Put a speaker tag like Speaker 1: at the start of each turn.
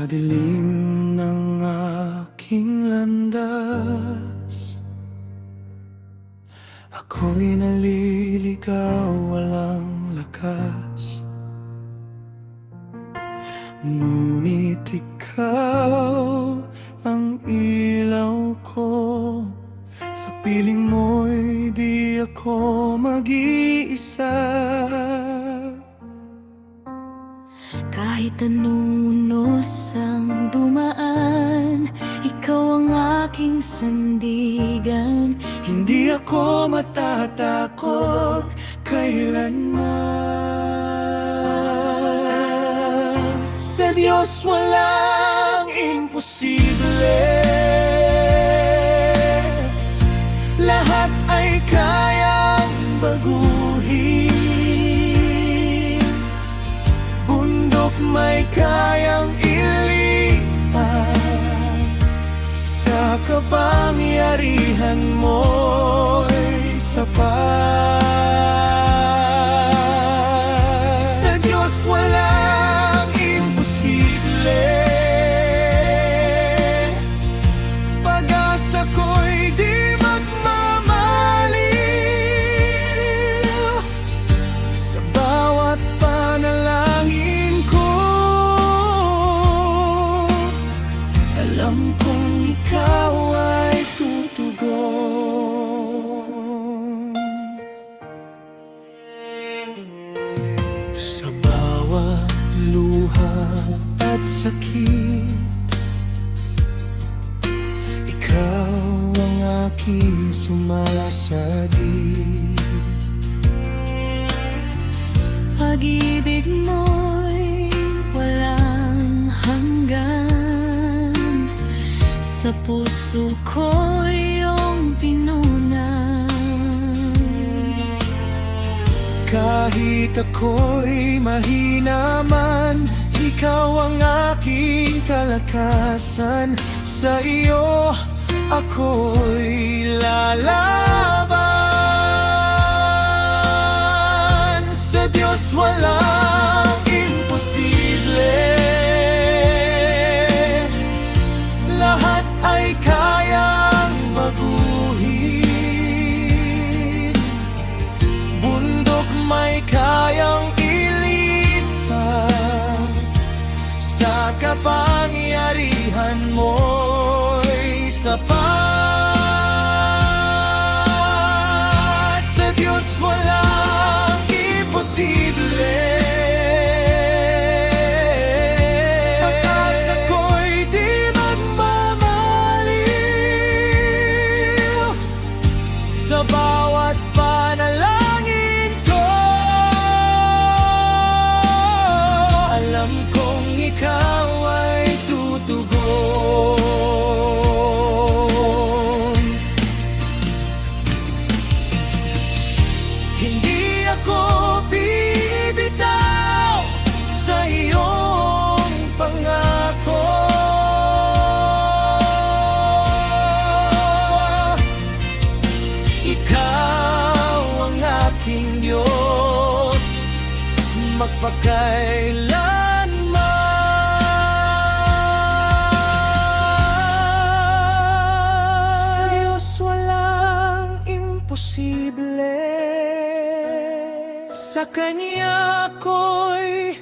Speaker 1: dilim ng aking landas, ako'y naliligaw, walang lakas. Ngunit ikaw ang ilaw ko, sa piling mo'y di ako mag-iisa.
Speaker 2: Kahit anong unos ang dumaan, ikaw ang aking sandigan.
Speaker 1: Hindi ako matatakot kailanman. Sa Diyos walang imposible, lahat ay kayang baguhin. Bundok may kayang ilipat, sa kapangyarihan mo'y sapat. Sa Diyos walang imposible, pag-asa ko'y di magmamaliw. Sa bawat panalangin ko, alam kong ikaw ay tutugon. Sa bawat luha at sakit, ikaw ang aking sumasagot.
Speaker 2: Pag-ibig mo'y walang hanggan, sa puso ko iyong pinunan.
Speaker 1: Kahit ako'y mahina man, ikaw ang aking kalakasan. Sa iyo ako'y lalaban. Sa Diyos walang imposible, lahat ay kayang baguhin. Bundok may kayang ilipat, sa kapangyarihan mo'y sapat. Sa Diyos walang imposible, pag-asa ko'y di magmamaliw. Sa bawat panalangin ko, alam kong ikaw ay tutugon. Hindi ako bibitaw sa iyong pangako. Ikaw ang aking Diyos, magpakailanman. Sa Diyos walang imposible, sa Kanya ako'y